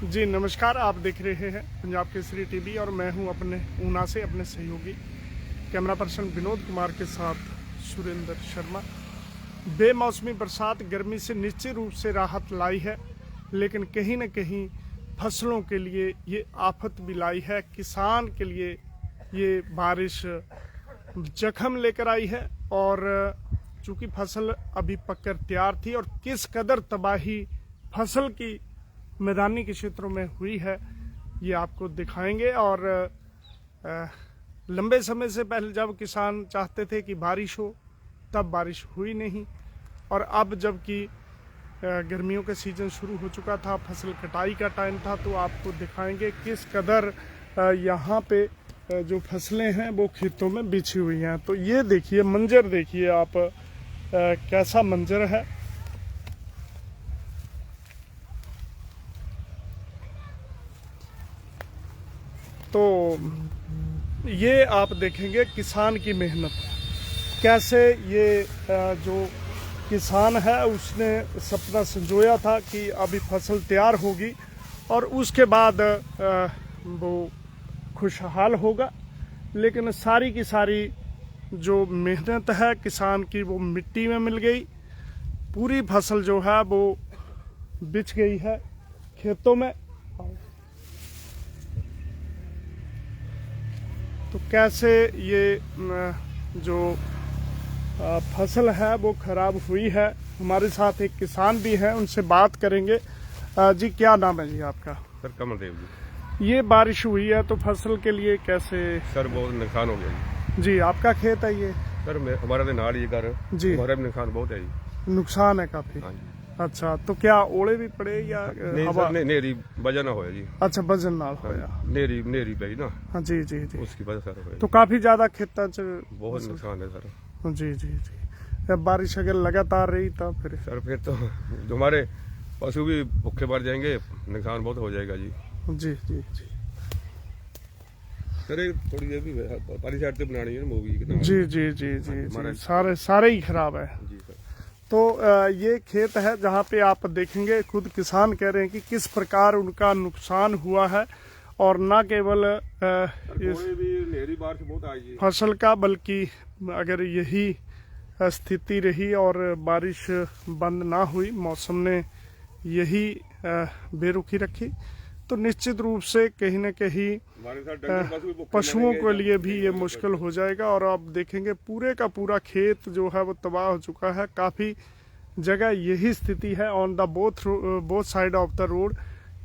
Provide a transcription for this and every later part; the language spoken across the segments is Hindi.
जी नमस्कार, आप देख रहे हैं पंजाब केसरी टीवी और मैं हूं अपने ऊना से अपने सहयोगी कैमरा पर्सन विनोद कुमार के साथ सुरेंद्र शर्मा। बेमौसमी बरसात गर्मी से निश्चित रूप से राहत लाई है, लेकिन कहीं न कहीं फसलों के लिए ये आफत भी लाई है। किसान के लिए ये बारिश जख्म लेकर आई है और चूंकि फसल अभी पककर तैयार थी और किस कदर तबाही फसल की मैदानी के क्षेत्रों में हुई है ये आपको दिखाएंगे। और लंबे समय से पहले जब किसान चाहते थे कि बारिश हो तब बारिश हुई नहीं, और अब जबकि गर्मियों का सीजन शुरू हो चुका था, फसल कटाई का टाइम था, तो आपको दिखाएंगे किस कदर यहाँ पे जो फसलें हैं वो खेतों में बिछी हुई हैं। तो ये देखिए मंजर, देखिए आप कैसा मंजर है। तो ये आप देखेंगे किसान की मेहनत कैसे, ये जो किसान है उसने सपना संजोया था कि अभी फसल तैयार होगी और उसके बाद वो खुशहाल होगा, लेकिन सारी की सारी जो मेहनत है किसान की वो मिट्टी में मिल गई। पूरी फसल जो है वो बिछ गई है खेतों में। तो कैसे ये जो फसल है वो खराब हुई है। हमारे साथ एक किसान भी हैं, उनसे बात करेंगे। जी क्या नाम है जी आपका? सर कमलदेव जी। ये बारिश हुई है तो फसल के लिए कैसे? सर बहुत नुकसान हो गया जी आपका खेत है ये? सर हमारा तो नाल ये घर जी, हमारा भी नुकसान बहुत है जी। नुकसान है काफी। हाँ जी। अच्छा, तो क्या ओले भी पड़े या नहीं हवा? सर नेरी वजह ना होया जी। अच्छा, वजन नाल होया। नेरी पई ना। हाँ जी जी जी। उसकी वजह सर होया। तो काफी ज्यादा खेतों च बहुत नुकसान है सर। जी जी जी। बारिश अगर लगातार रही तो फिर तो हमारे पशु भी भूखे मर जाएंगे, नुकसान बहुत हो जाएगा जी। जी जी जी। सर थोड़ी देर भी पाली साइड से बनानी है मूवी। जी जी जी जी, सारे ही खराब है जी सर। तो ये खेत है जहाँ पे आप देखेंगे खुद किसान कह रहे हैं कि किस प्रकार उनका नुकसान हुआ है, और न केवल इस फसल का बल्कि अगर यही स्थिति रही और बारिश बंद ना हुई, मौसम ने यही बेरुखी रखी, तो निश्चित रूप से कहीं न कहीं पशुओं के लिए भी ये मुश्किल हो जाएगा। और आप देखेंगे पूरे का पूरा खेत जो है वो तबाह हो चुका है। काफ़ी जगह यही स्थिति है on the both side of the road.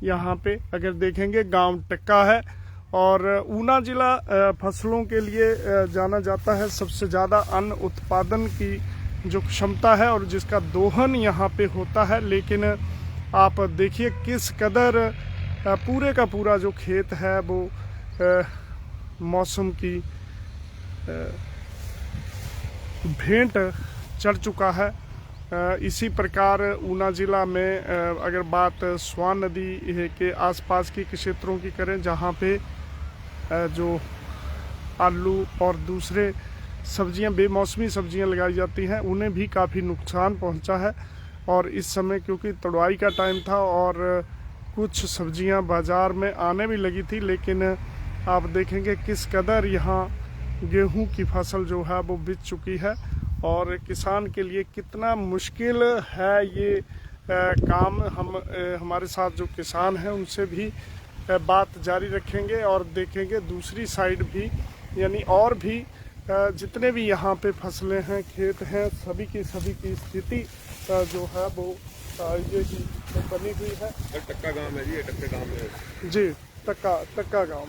यहाँ पे अगर देखेंगे गांव टक्का है, और ऊना जिला फसलों के लिए जाना जाता है। सबसे ज़्यादा अन्न उत्पादन की जो क्षमता है और जिसका दोहन यहाँ पे होता है, लेकिन आप देखिए किस कदर पूरे का पूरा जो खेत है वो मौसम की भेंट चढ़ चुका है। इसी प्रकार ऊना जिला में अगर बात स्वान नदी के आसपास के क्षेत्रों की करें, जहाँ पे जो आलू और दूसरे सब्जियां, बेमौसमी सब्जियां लगाई जाती हैं, उन्हें भी काफ़ी नुकसान पहुंचा है। और इस समय क्योंकि तुड़वाई का टाइम था और कुछ सब्जियां बाज़ार में आने भी लगी थी, लेकिन आप देखेंगे किस कदर यहाँ गेहूं की फसल जो है वो बिछ चुकी है, और किसान के लिए कितना मुश्किल है ये काम। हमारे साथ जो किसान हैं उनसे भी बात जारी रखेंगे और देखेंगे दूसरी साइड भी, यानी और भी जितने भी यहाँ पे फसलें हैं, खेत हैं, सभी की स्थिति जो है वो ये ही बनी हुई है। टक्का गांव है जी, टक्के गांव में जी, टक्का गांव।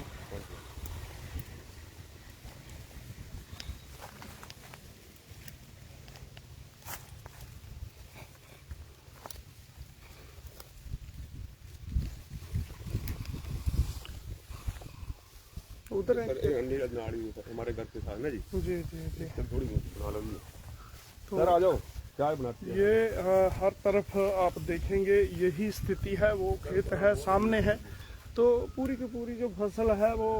उधर हमारे घर के साथ ना जी। जी जी जी। थोड़ी बना लो तो सर, आ जाओ चाय बनाते हैं। ये हर तरफ आप देखेंगे यही स्थिति है। वो खेत है सामने है, तो पूरी की पूरी जो फसल है वो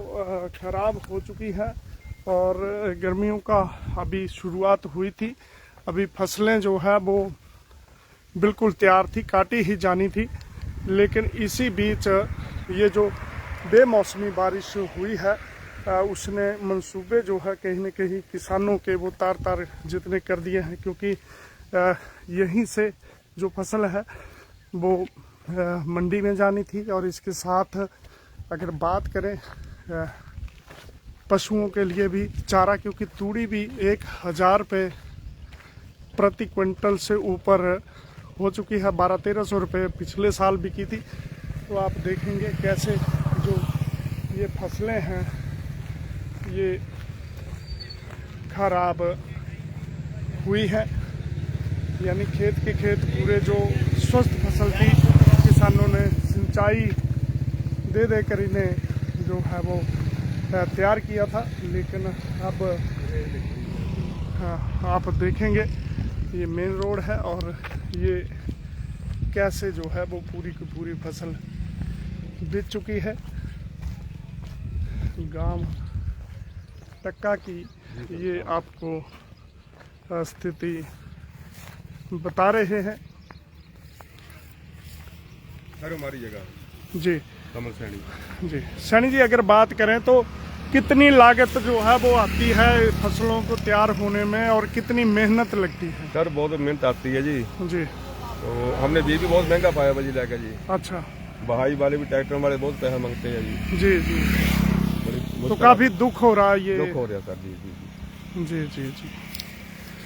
खराब हो चुकी है। और गर्मियों का अभी शुरुआत हुई थी, अभी फसलें जो है वो बिल्कुल तैयार थी, काटी ही जानी थी, लेकिन इसी बीच ये जो बेमौसमी बारिश हुई है उसने मंसूबे जो है कहीं न कहीं किसानों के वो तार जितने कर दिए हैं, क्योंकि यहीं से जो फसल है वो मंडी में जानी थी। और इसके साथ अगर बात करें पशुओं के लिए भी चारा, क्योंकि तूड़ी भी 1000 रुपये प्रति क्विंटल से ऊपर हो चुकी है। 1200-1300 रुपये पिछले साल बिकी थी। तो आप देखेंगे कैसे जो ये फसलें हैं ये खराब हुई है, यानी खेत के खेत पूरे जो स्वस्थ फसल थी किसानों ने सिंचाई दे देकर इन्हें जो है वो तैयार किया था। लेकिन अब आप देखेंगे ये मेन रोड है और ये कैसे जो है वो पूरी की पूरी फसल बिक चुकी है। गांव टक्का की ये आपको स्थिति बता रहे हैं। सर हमारी जगह जी कमल सैनी जी। सैनी जी, अगर बात करें तो कितनी लागत जो है वो आती है फसलों को तैयार होने में और कितनी मेहनत लगती है? सर बहुत मेहनत आती है जी। जी। तो हमने बीज भी बहुत महंगा पाया भाजी लेकर जी। अच्छा। बहाई वाले भी ट्रैक्टर वाले बहुत पैसा मांगते हैं जी। जी जी। तो काफी दुख हो रहा है ये। दुख हो रहा सर जी जी जी जी जी।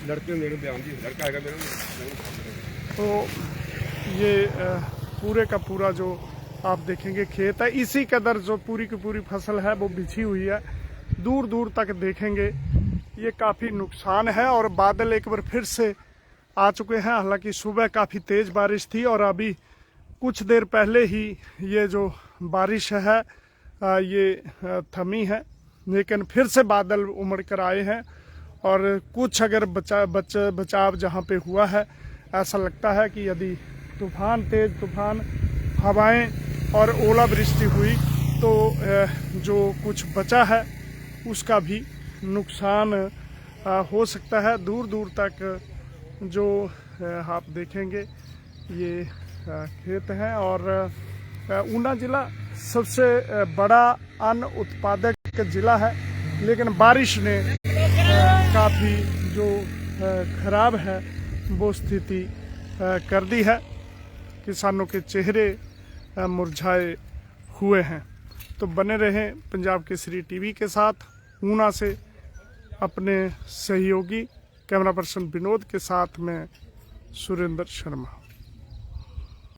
लड़के मेरे ध्यान जी, लड़का है मेरे। तो ये पूरे का पूरा जो आप देखेंगे खेत है, इसी कदर जो पूरी की पूरी फसल है वो बिछी हुई है। दूर दूर तक देखेंगे ये काफ़ी नुकसान है। और बादल एक बार फिर से आ चुके हैं। हालांकि सुबह काफ़ी तेज़ बारिश थी और अभी कुछ देर पहले ही ये जो बारिश है ये थमी है, लेकिन फिर से बादल उमड़ कर आए हैं। और कुछ अगर बचाव जहाँ पे हुआ है, ऐसा लगता है कि यदि तेज़ तूफान हवाएं और ओलावृष्टि हुई तो जो कुछ बचा है उसका भी नुकसान हो सकता है। दूर दूर तक जो आप देखेंगे ये खेत हैं। और ऊना जिला सबसे बड़ा अन्न उत्पादक जिला है, लेकिन बारिश ने काफ़ी जो खराब है वो स्थिति कर दी है। किसानों के चेहरे मुरझाए हुए हैं। तो बने रहें पंजाब केसरी टीवी के साथ। ऊना से अपने सहयोगी कैमरा पर्सन विनोद के साथ में सुरेंद्र शर्मा।